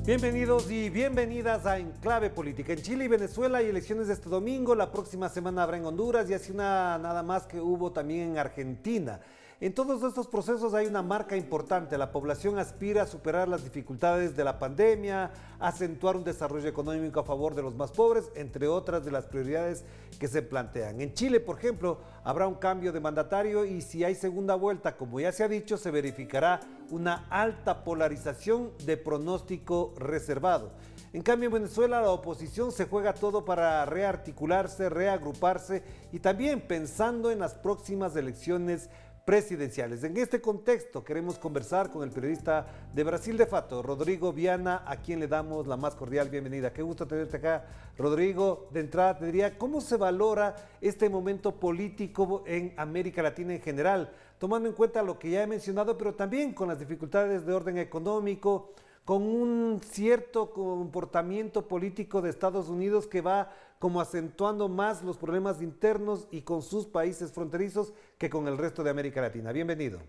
Bienvenidos y bienvenidas a Enclave Política. En Chile y Venezuela hay elecciones este domingo, la próxima semana habrá en Honduras y así una nada más que hubo también en Argentina. En todos estos procesos hay una marca importante. La población aspira a superar las dificultades de la pandemia, a acentuar un desarrollo económico a favor de los más pobres, entre otras de las prioridades que se plantean. En Chile, por ejemplo, habrá un cambio de mandatario y si hay segunda vuelta, como ya se ha dicho, se verificará una alta polarización de pronóstico reservado. En cambio, en Venezuela la oposición se juega todo para rearticularse, reagruparse y también pensando en las próximas elecciones presidenciales. En este contexto queremos conversar con el periodista de Brasil de Fato, Rodrigo Viana, a quien le damos la más cordial bienvenida. Qué gusto tenerte acá, Rodrigo. De entrada te diría, ¿cómo se valora este momento político en América Latina en general? Tomando en cuenta lo que ya he mencionado, pero también con las dificultades de orden económico, con un cierto comportamiento político de Estados Unidos que va como acentuando más los problemas internos y con sus países fronterizos que con el resto de América Latina. Bienvenido.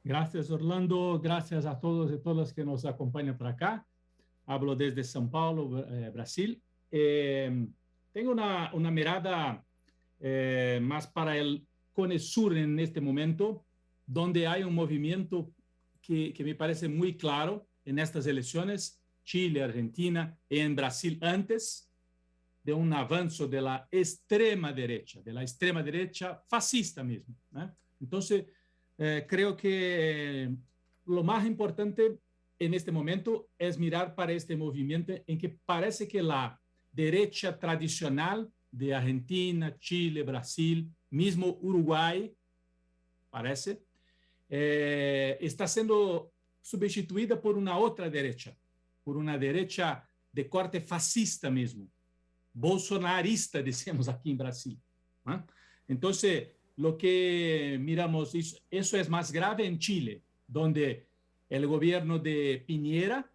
Gracias, Orlando. Gracias a todos y todas que nos acompañan por acá. Hablo desde São Paulo, Brasil. Tengo una mirada más para el Cone Sur en este momento, donde hay un movimiento que me parece muy claro en estas elecciones, Chile, Argentina y en Brasil antes, de un avance de la extrema derecha fascista mismo, ¿no? Entonces, creo que lo más importante en este momento es mirar para este movimiento en que parece que la derecha tradicional de Argentina, Chile, Brasil, mismo Uruguay, parece, está siendo sustituida por una otra derecha, por una derecha de corte fascista mismo, bolsonarista, decimos aquí en Brasil, ¿no? Entonces, lo que miramos, eso es más grave en Chile, donde el gobierno de Piñera,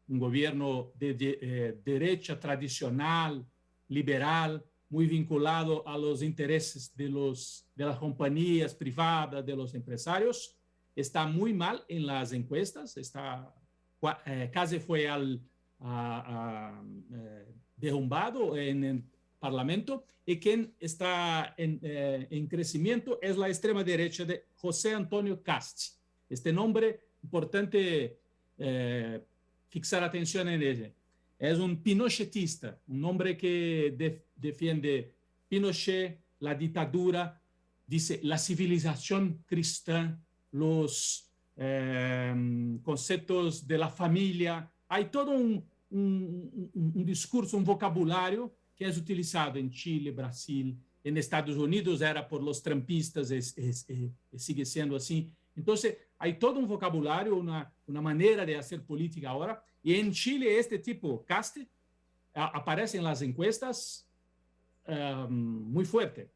un gobierno de derecha tradicional, liberal, muy vinculado a los intereses de las compañías privadas, de los empresarios, está muy mal en las encuestas, casi fue derrumbado en el Parlamento, y quien está en crecimiento es la extrema derecha de José Antonio Cast. Este nombre, importante fixar atención en él. Es un pinochetista, un hombre que defiende Pinochet, la dictadura, dice la civilización cristiana, los conceptos de la familia. Hay todo un discurso, un vocabulario que es utilizado en Chile, Brasil, en Estados Unidos era por los trumpistas, sigue siendo así. Entonces, hay todo un vocabulario, una manera de hacer política ahora. Y en Chile, este tipo, Caste, aparece en las encuestas muy fuerte,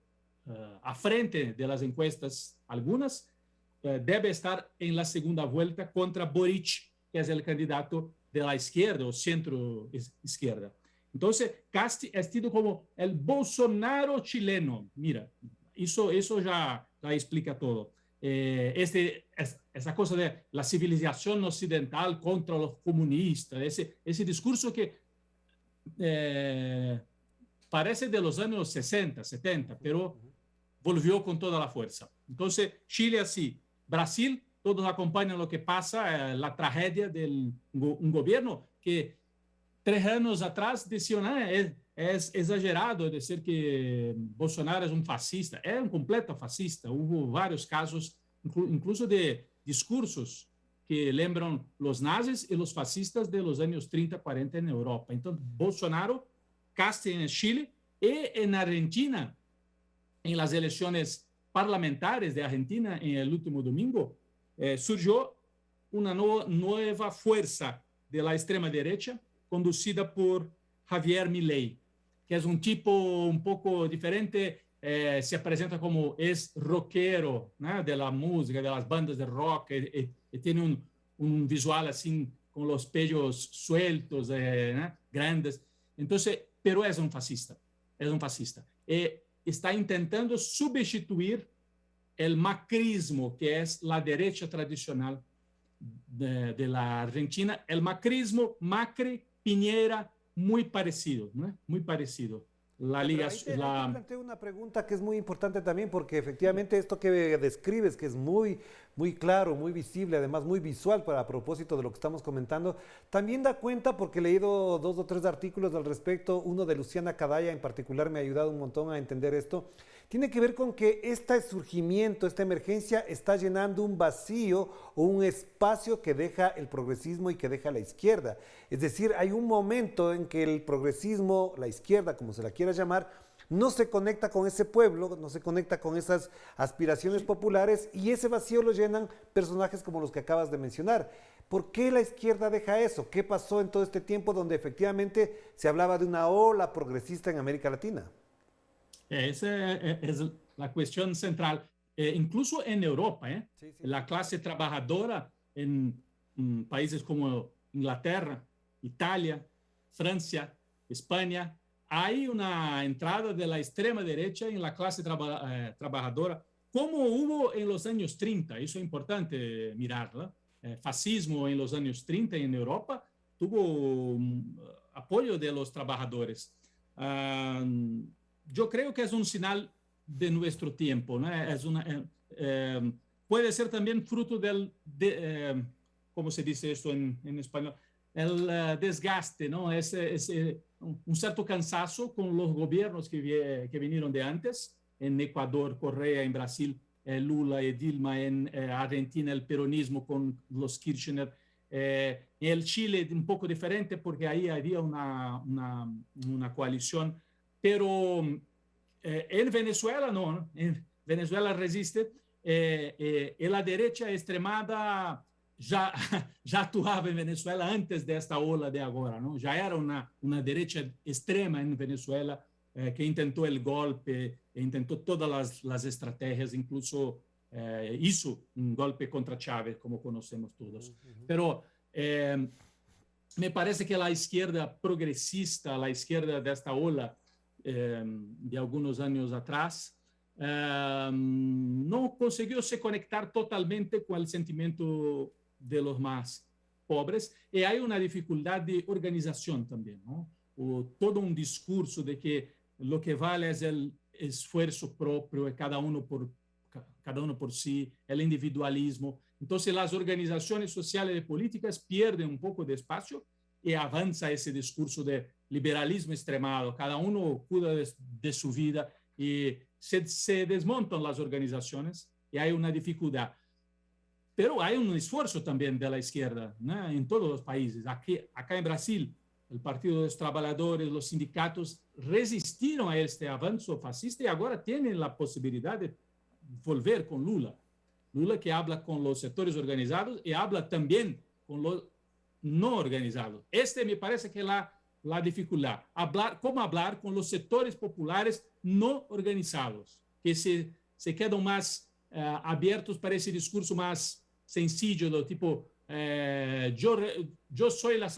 a frente de las encuestas algunas. Debe estar en la segunda vuelta contra Boric, que es el candidato de la izquierda o centro izquierda. Entonces, Casti es tido como el Bolsonaro chileno. Mira, eso ya explica todo. Esa cosa de la civilización occidental contra los comunistas, ese discurso que parece de los años 60, 70, pero volvió con toda la fuerza. Entonces, Chile así, Brasil, todos acompañan lo que pasa, la tragedia de un gobierno que 3 años atrás decían, es exagerado decir que Bolsonaro es un fascista. Es un completo fascista. Hubo varios casos, incluso de discursos que lembran los nazis y los fascistas de los años 30, 40 en Europa. Entonces, Bolsonaro, Cast en Chile y en Argentina, en las elecciones parlamentarias de Argentina en el último domingo, surgió una nueva fuerza de la extrema derecha conducida por Javier Milei, que es un tipo un poco diferente, se presenta como es rockero, ¿no? De la música, de las bandas de rock, y tiene un visual así con los pechos sueltos, ¿no? Grandes. Entonces, pero es un fascista, es un fascista. Está intentando sustituir el macrismo, que es la derecha tradicional de la Argentina. El macrismo, Macri, Piñera, muy parecido, ¿no? Muy parecido. La liga, Ahí te planteo una pregunta que es muy importante también, porque efectivamente esto que describes, que es muy, muy claro, muy visible, además muy visual para a propósito de lo que estamos comentando, también da cuenta, porque he leído 2 o 3 artículos al respecto, uno de Luciana Cadaya en particular me ha ayudado un montón a entender esto, tiene que ver con que este surgimiento, esta emergencia está llenando un vacío o un espacio que deja el progresismo y que deja la izquierda. Es decir, hay un momento en que el progresismo, la izquierda, como se la quiera llamar, no se conecta con ese pueblo, no se conecta con esas aspiraciones populares y ese vacío lo llenan personajes como los que acabas de mencionar. ¿Por qué la izquierda deja eso? ¿Qué pasó en todo este tiempo donde efectivamente se hablaba de una ola progresista en América Latina? Esa es la cuestión central. Incluso en Europa, Sí, sí. la clase trabajadora en países como Inglaterra, Italia, Francia, España, hay una entrada de la extrema derecha en la clase trabajadora, como hubo en los años 30. Eso es importante mirarla. Fascismo en los años 30 en Europa tuvo apoyo de los trabajadores. Yo creo que es un señal de nuestro tiempo, ¿no? Puede ser también fruto ¿cómo se dice esto en español? El desgaste, ¿no? Un cierto cansancio con los gobiernos que vinieron de antes, en Ecuador, Correa, en Brasil, Lula y Dilma, en Argentina, el peronismo con los Kirchner. En el Chile un poco diferente porque ahí había una coalición, pero en Venezuela no, en Venezuela resiste, la derecha extremada já atuava em Venezuela antes desta ola de agora, não? Já era uma direita extrema em Venezuela que intentou o golpe, intentou todas as estratégias, incluso hizo um golpe contra Chávez, como conhecemos todos. Pero me parece que a esquerda progressista, a esquerda desta ola de alguns anos atrás, não conseguiu se conectar totalmente com o sentimento de los más pobres, y hay una dificultad de organización también, ¿no? Todo un discurso de que lo que vale es el esfuerzo propio, cada uno por sí, el individualismo. Entonces las organizaciones sociales y políticas pierden un poco de espacio y avanza ese discurso de liberalismo extremado, cada uno cuida de su vida y se desmontan las organizaciones y hay una dificultad. Pero hay un esfuerzo también de la izquierda, ¿no? En todos los países. Acá en Brasil, el Partido de los Trabajadores, los sindicatos resistieron a este avance fascista y ahora tienen la posibilidad de volver con Lula. Lula que habla con los sectores organizados y habla también con los no organizados. Me parece que la dificultad. ¿Cómo hablar con los sectores populares no organizados? Que se quedan más abiertos para ese discurso más sencillo, do tipo, yo soy la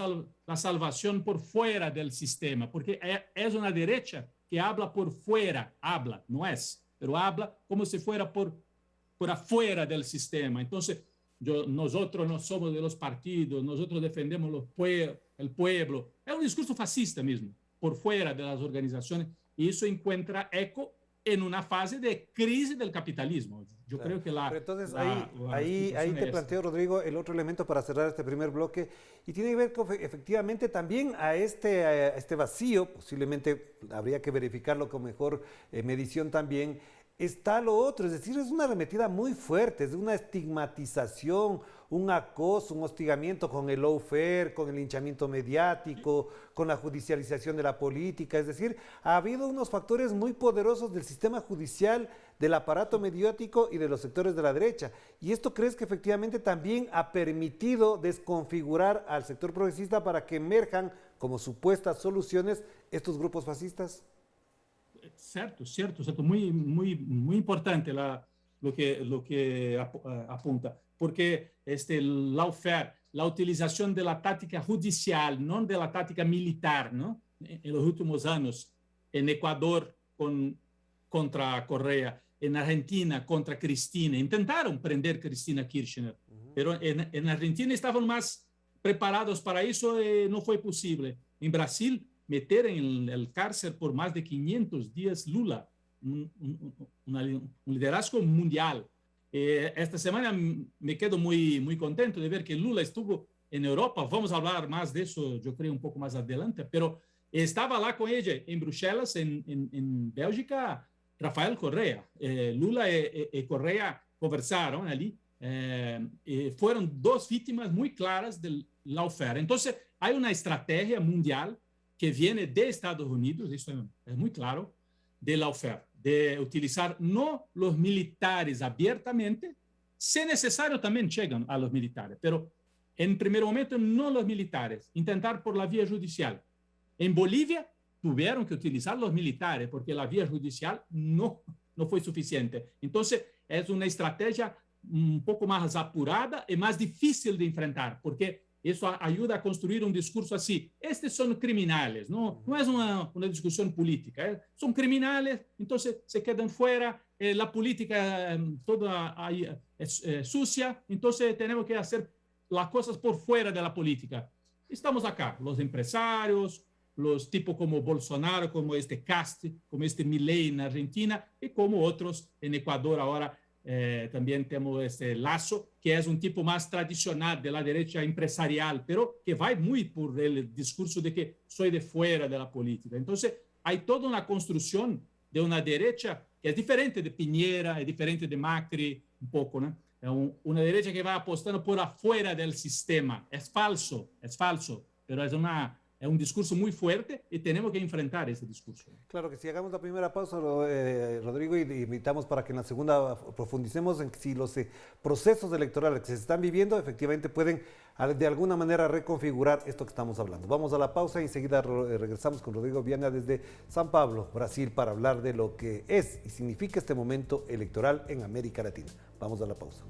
salvación por fuera del sistema, porque es una derecha que habla por fuera, no es, pero habla como si fuera por afuera del sistema. Entonces, nosotros no somos de los partidos, nosotros defendemos el pueblo. Es un discurso fascista mismo, por fuera de las organizaciones, y eso encuentra eco en una fase de crisis del capitalismo. Yo creo que Pero entonces ahí te planteo, Rodrigo, el otro elemento para cerrar este primer bloque, y tiene que ver con efectivamente también a este vacío, posiblemente habría que verificarlo con mejor medición también, está lo otro, es decir, es una arremetida muy fuerte, es una estigmatización, un acoso, un hostigamiento con el lawfare, con el linchamiento mediático, con la judicialización de la política, es decir, ha habido unos factores muy poderosos del sistema judicial, del aparato mediático y de los sectores de la derecha. ¿Y esto crees que efectivamente también ha permitido desconfigurar al sector progresista para que emerjan como supuestas soluciones estos grupos fascistas? Cierto. Muy importante lo que apunta, porque el lawfare, la utilización de la táctica judicial, no de la táctica militar, ¿no? En los últimos años, en Ecuador contra Correa, en Argentina contra Cristina. Intentaron prender Cristina Kirchner, pero en Argentina estaban más preparados para eso y no fue posible. En Brasil, meter en el cárcel por más de 500 días Lula, un liderazgo mundial. Esta semana me quedo muy contento de ver que Lula estuvo en Europa. Vamos a hablar más de eso, yo creo, un poco más adelante, pero estaba lá con ella en Bruselas, en Bélgica, Rafael Correa. Lula y Correa conversaron allí. Fueron dos víctimas muy claras del lawfare. Entonces, hay una estrategia mundial que viene de Estados Unidos, eso es muy claro, de lawfare, de utilizar no los militares abiertamente, si necesario también llegan a los militares, pero en primer momento no los militares, intentar por la vía judicial. En Bolivia tuvieron que utilizar los militares porque la vía judicial no fue suficiente. Entonces, es una estrategia un poco más apurada y más difícil de enfrentar, porque eso ayuda a construir un discurso así. Estos son criminales, no es una discusión política. Son criminales, entonces se quedan fuera. La política toda ahí, es sucia, entonces tenemos que hacer las cosas por fuera de la política. Estamos acá, los empresarios, los tipos como Bolsonaro, como este Cast, como este Milei en Argentina y como otros en Ecuador ahora. También tenemos este Lasso, que es un tipo más tradicional de la derecha empresarial, pero que va muy por el discurso de que soy de fuera de la política. Entonces, hay toda una construcción de una derecha que es diferente de Piñera, es diferente de Macri, un poco, ¿no? Es una derecha que va apostando por afuera del sistema. Es falso, pero es un discurso muy fuerte y tenemos que enfrentar ese discurso. Claro que sí, hagamos la primera pausa, Rodrigo, y invitamos para que en la segunda profundicemos en si los procesos electorales que se están viviendo efectivamente pueden de alguna manera reconfigurar esto que estamos hablando. Vamos a la pausa y enseguida regresamos con Rodrigo Viana desde San Pablo, Brasil, para hablar de lo que es y significa este momento electoral en América Latina. Vamos a la pausa.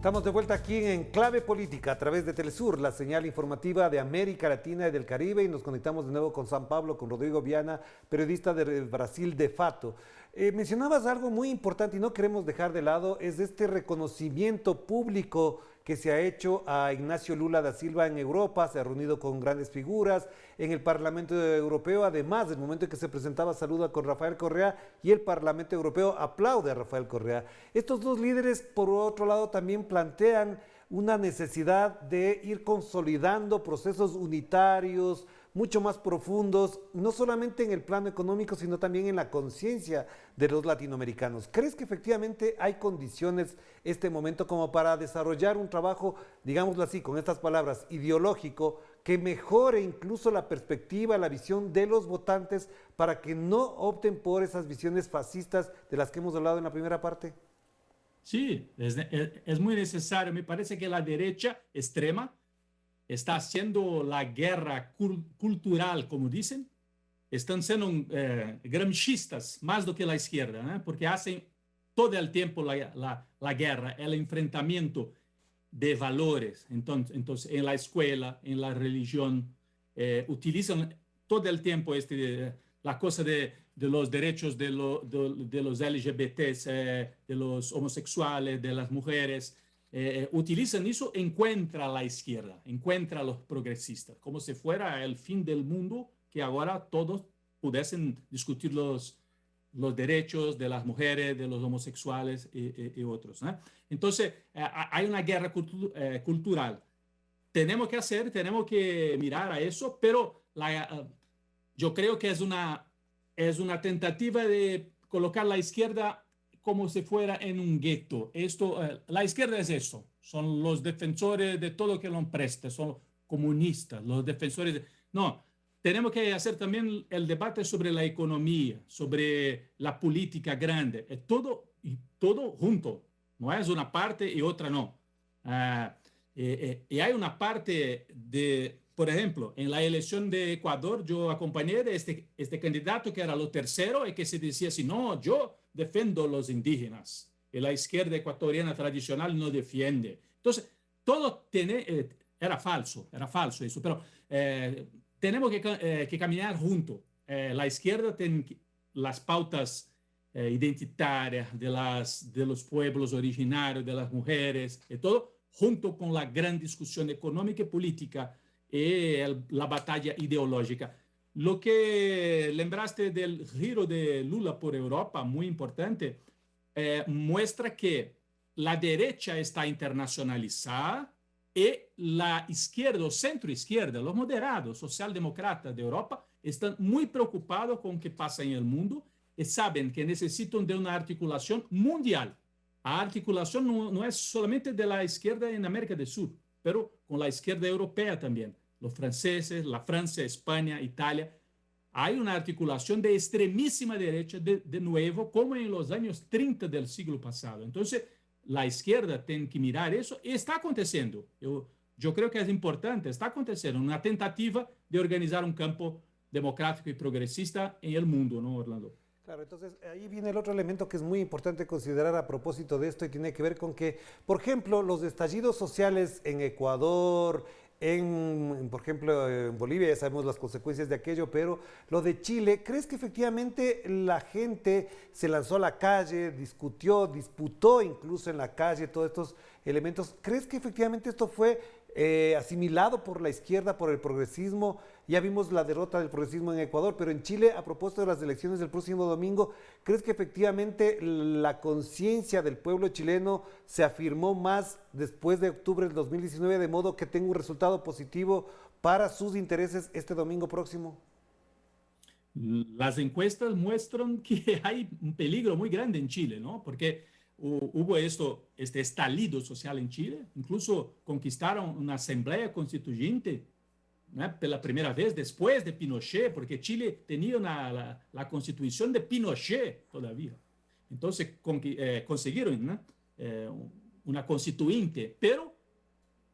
Estamos de vuelta aquí en Clave Política a través de Telesur, la señal informativa de América Latina y del Caribe, y nos conectamos de nuevo con San Pablo, con Rodrigo Viana, periodista de Brasil de Fato. Mencionabas algo muy importante y no queremos dejar de lado, es este reconocimiento público que se ha hecho a Ignacio Lula da Silva en Europa, se ha reunido con grandes figuras en el Parlamento Europeo. Además, el momento en que se presentaba, saluda con Rafael Correa y el Parlamento Europeo aplaude a Rafael Correa. Estos dos líderes, por otro lado, también plantean una necesidad de ir consolidando procesos unitarios, mucho más profundos, no solamente en el plano económico, sino también en la conciencia de los latinoamericanos. ¿Crees que efectivamente hay condiciones este momento como para desarrollar un trabajo, digámoslo así, con estas palabras, ideológico, que mejore incluso la perspectiva, la visión de los votantes para que no opten por esas visiones fascistas de las que hemos hablado en la primera parte? Sí, es muy necesario. Me parece que la derecha extrema está haciendo la guerra cultural, como dicen. Están siendo gramscistas más do que la izquierda, ¿no? Porque hacen todo el tiempo la guerra, el enfrentamiento de valores. Entonces, en la escuela, en la religión, utilizan todo el tiempo la cosa de los derechos de los LGBTs, de los homosexuales, de las mujeres. Utilizan eso en contra la izquierda, en contra a los progresistas, como si fuera el fin del mundo, que ahora todos pudiesen discutir los derechos de las mujeres, de los homosexuales y otros, ¿no? Entonces, hay una guerra cultural. Tenemos que mirar a eso, pero yo creo que es una tentativa de colocar la izquierda como si fuera en un gueto. La izquierda es eso, son los defensores de todo que lo preste, son comunistas, los defensores No, tenemos que hacer también el debate sobre la economía, sobre la política grande, todo junto, no es una parte y otra no. Y hay una parte por ejemplo, en la elección de Ecuador, yo acompañé de este candidato que era lo tercero y que se decía así, no, yo defiendo los indígenas. Y la izquierda ecuatoriana tradicional no defiende. Entonces, todo era falso eso, pero tenemos que caminar juntos. La izquierda tiene las pautas identitarias de los pueblos originarios, de las mujeres, y todo, junto con la gran discusión económica y política y la batalla ideológica. Lo que lembraste del giro de Lula por Europa, muy importante, muestra que la derecha está internacionalizada y la izquierda o centro-izquierda, los moderados, socialdemócratas de Europa, están muy preocupados con lo que pasa en el mundo y saben que necesitan de una articulación mundial. La articulación no es solamente de la izquierda en América del Sur, pero con la izquierda europea también. Los franceses, la Francia, España, Italia. Hay una articulación de extremísima derecha de nuevo, como en los años 30 del siglo pasado. Entonces, la izquierda tiene que mirar eso y está aconteciendo. Yo creo que es importante, está aconteciendo una tentativa de organizar un campo democrático y progresista en el mundo, ¿no, Orlando? Claro, entonces ahí viene el otro elemento que es muy importante considerar a propósito de esto y tiene que ver con que, por ejemplo, los estallidos sociales en Ecuador, por ejemplo, en Bolivia, ya sabemos las consecuencias de aquello, pero lo de Chile, ¿crees que efectivamente la gente se lanzó a la calle, discutió, disputó incluso en la calle todos estos elementos? ¿Crees que efectivamente esto fue asimilado por la izquierda, por el progresismo? Ya vimos la derrota del progresismo en Ecuador, pero en Chile, a propósito de las elecciones del próximo domingo, ¿crees que efectivamente la conciencia del pueblo chileno se afirmó más después de octubre del 2019, de modo que tenga un resultado positivo para sus intereses este domingo próximo? Las encuestas muestran que hay un peligro muy grande en Chile, ¿no? Porque hubo este estallido social en Chile, incluso conquistaron una asamblea constituyente, ¿no? Pela primera vez después de Pinochet, porque Chile tenía la constitución de Pinochet todavía. Entonces consiguieron, ¿no? Una constituyente, pero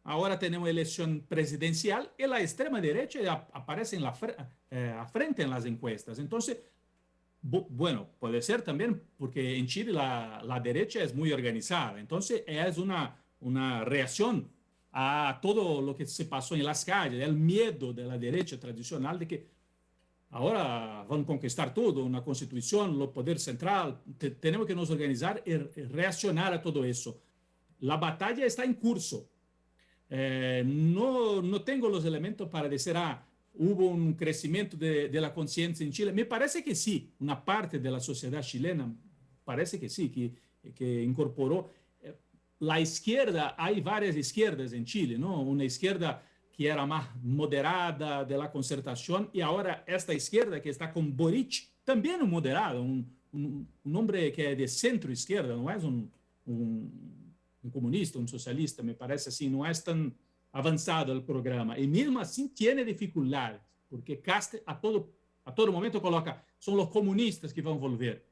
ahora tenemos elección presidencial y la extrema derecha aparece a frente en las encuestas. Entonces, bueno, puede ser también porque en Chile la derecha es muy organizada. Entonces, es una reacción a todo lo que se pasó en las calles, el miedo de la derecha tradicional de que ahora van a conquistar todo, una constitución, el poder central. Tenemos que nos organizar y reaccionar a todo eso. La batalla está en curso. No tengo los elementos para decir, hubo un crecimiento de la conciencia en Chile. Me parece que sí, una parte de la sociedad chilena parece que sí, que incorporó. La izquierda, hay varias izquierdas en Chile, ¿no? Una izquierda que era más moderada de la concertación y ahora esta izquierda que está con Boric, también un moderado, un hombre que es de centro izquierda, no es un comunista, un socialista, me parece así, no es tan avanzado el programa. Y mismo así tiene dificultades, porque Cast a todo momento coloca, son los comunistas que van a volver.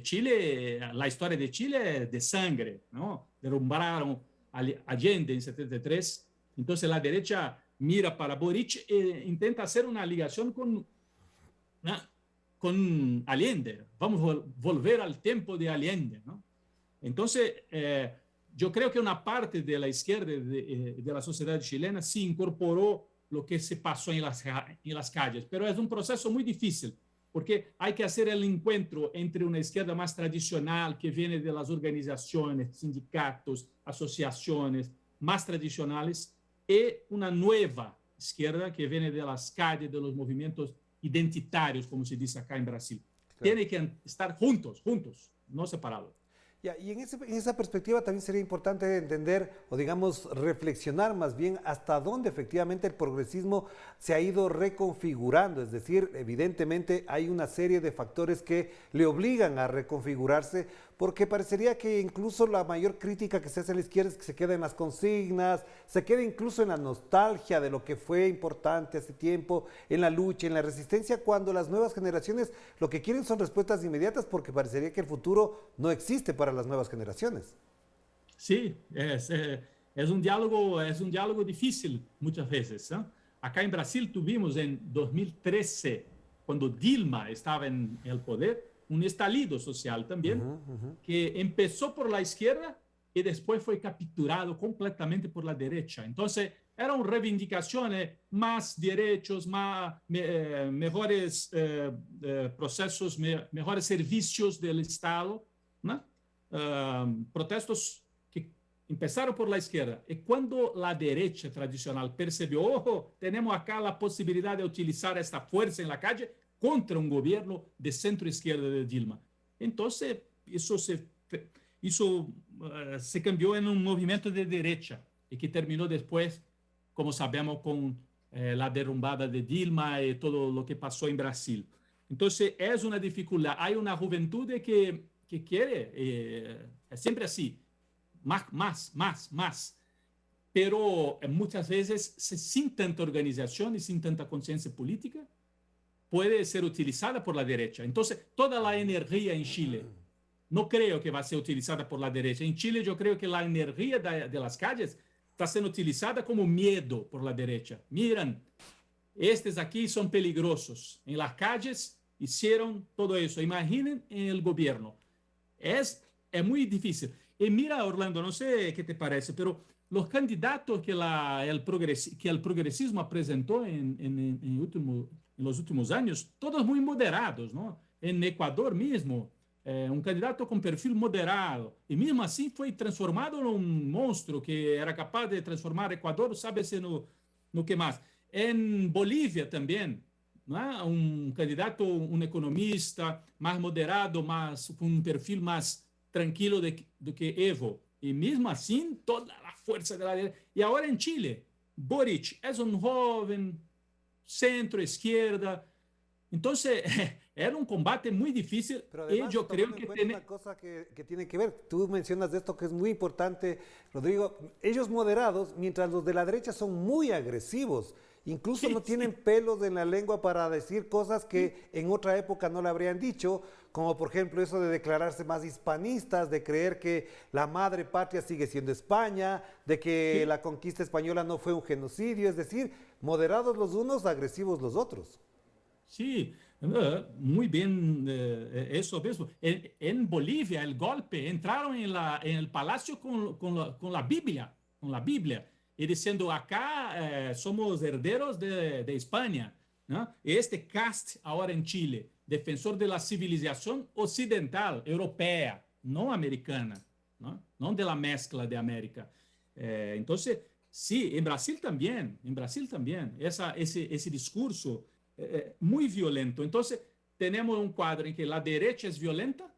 Chile, la historia de Chile es de sangre, ¿no? Derrumbaron Allende en 73. Entonces la derecha mira para Boric e intenta hacer una ligación con Allende. Vamos a volver al tiempo de Allende, ¿no? Entonces, yo creo que una parte de la izquierda de la sociedad chilena sí incorporó lo que se pasó en las calles, pero es un proceso muy difícil, porque hay que hacer el encuentro entre una izquierda más tradicional que viene de las organizaciones, sindicatos, asociaciones más tradicionales y una nueva izquierda que viene de las calles, de los movimientos identitarios, como se dice acá en Brasil. Claro. Tienen que estar juntos, no separados. Ya, y en esa perspectiva también sería importante entender o digamos reflexionar más bien hasta dónde efectivamente el progresismo se ha ido reconfigurando, es decir, evidentemente hay una serie de factores que le obligan a reconfigurarse porque parecería que incluso la mayor crítica que se hace a la izquierda es que se queda en las consignas, se queda incluso en la nostalgia de lo que fue importante hace tiempo, en la lucha, en la resistencia, cuando las nuevas generaciones lo que quieren son respuestas inmediatas, porque parecería que el futuro no existe para las nuevas generaciones. Sí, es un diálogo difícil muchas veces, ¿no? Acá en Brasil tuvimos en 2013, cuando Dilma estaba en el poder, un estallido social también, que empezó por la izquierda y después fue capturado completamente por la derecha. Entonces, eran reivindicaciones, más derechos, mejores procesos, mejores servicios del Estado, ¿no? Protestos que empezaron por la izquierda. Y cuando la derecha tradicional percibió, ojo, tenemos acá la posibilidad de utilizar esta fuerza en la calle contra un gobierno de centro-izquierda de Dilma. Entonces, eso se cambió en un movimiento de derecha y que terminó después, como sabemos, con la derrumbada de Dilma y todo lo que pasó en Brasil. Entonces, es una dificultad. Hay una juventud que quiere, es siempre así, más. Pero muchas veces, sin tanta organización y sin tanta conciencia política, puede ser utilizada por la derecha. Entonces, toda la energía en Chile no creo que va a ser utilizada por la derecha. En Chile yo creo que la energía de las calles está siendo utilizada como miedo por la derecha. Miran, estos aquí son peligrosos. En las calles hicieron todo eso. Imaginen en el gobierno. Es muy difícil. Y mira, Orlando, no sé qué te parece, pero los candidatos que el progresismo presentó en los últimos años, todos muy moderados, ¿no? En Ecuador mismo, un candidato con perfil moderado, y mismo así fue transformado en un monstruo que era capaz de transformar Ecuador, sabe-se no que más. En Bolivia también, ¿no? Un candidato, un economista más moderado, con un perfil más tranquilo do que Evo. Y mismo así, toda la fuerza de la derecha. Y ahora en Chile, Boric es un joven centro-izquierda. Entonces, era un combate muy difícil. Pero además, y yo creo que tiene una cosa que tiene que ver. Tú mencionas de esto que es muy importante, Rodrigo. Ellos moderados, mientras los de la derecha son muy agresivos. Incluso no tienen pelos en la lengua para decir cosas que en otra época no le habrían dicho, como por ejemplo eso de declararse más hispanistas, de creer que la madre patria sigue siendo España, de que la conquista española no fue un genocidio, es decir, moderados los unos, agresivos los otros. Sí, muy bien, eso mismo. En Bolivia, el golpe, entraron en el palacio con la Biblia, y diciendo, acá somos herederos de España, ¿no? Este cast ahora en Chile, defensor de la civilización occidental, europea, no americana, no de la mezcla de América. Entonces, sí, en Brasil también, ese discurso muy violento. Entonces, tenemos un cuadro en que la derecha es violenta,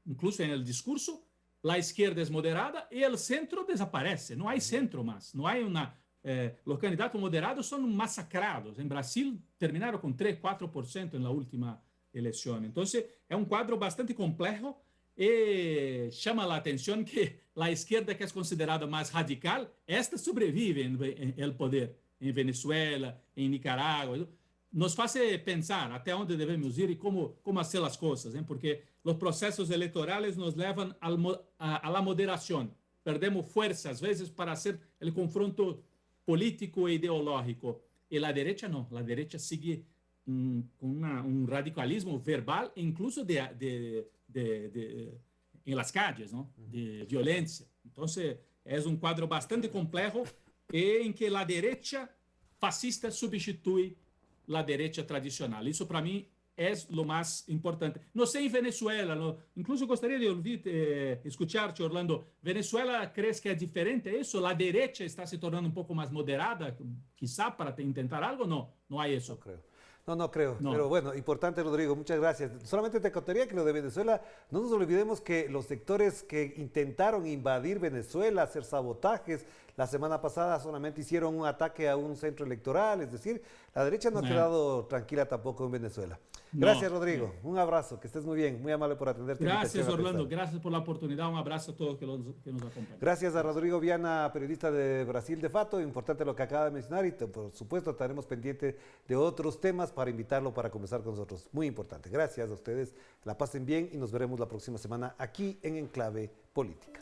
incluso en el discurso, la izquierda es moderada y el centro desaparece. No hay centro más. No hay los candidatos moderados son masacrados. En Brasil terminaron con 3-4% en la última elección. Entonces, es un cuadro bastante complejo y llama la atención que la izquierda, que es considerada más radical, esta sobrevive en el poder. En Venezuela, en Nicaragua. Nos hace pensar até onde devemos ir e como fazer as coisas, hein? Porque os processos eleitorais nos levam a la moderação. Perdemos força, às vezes, para fazer o confronto político e ideológico. E a direita não. A direita sigue com um radicalismo verbal, incluso em las calles, não? De violência. Então, é um quadro bastante complexo em que a direita fascista substitui la derecha tradicional. Isso, para mim, é o mais importante. Não sei em Venezuela, incluso gostaria de escuchar-te, Orlando. Venezuela, crees que é diferente isso? A direita está se tornando um pouco mais moderada, quizá, para tentar algo? Não há isso. No creo. No, no creo. No. Pero bueno, importante, Rodrigo, muchas gracias. Solamente te contaría que lo de Venezuela, no nos olvidemos que los sectores que intentaron invadir Venezuela, hacer sabotajes, la semana pasada solamente hicieron un ataque a un centro electoral, es decir, la derecha no ha quedado tranquila tampoco en Venezuela. Gracias, Rodrigo. Un abrazo, que estés muy bien, muy amable por atenderte. Gracias, Orlando. Gracias por la oportunidad. Un abrazo a todos que nos acompañan. Gracias a Rodrigo Viana, periodista de Brasil de Fato. Importante lo que acaba de mencionar y por supuesto estaremos pendientes de otros temas para invitarlo para conversar con nosotros. Muy importante. Gracias a ustedes. La pasen bien y nos veremos la próxima semana aquí en Enclave Política.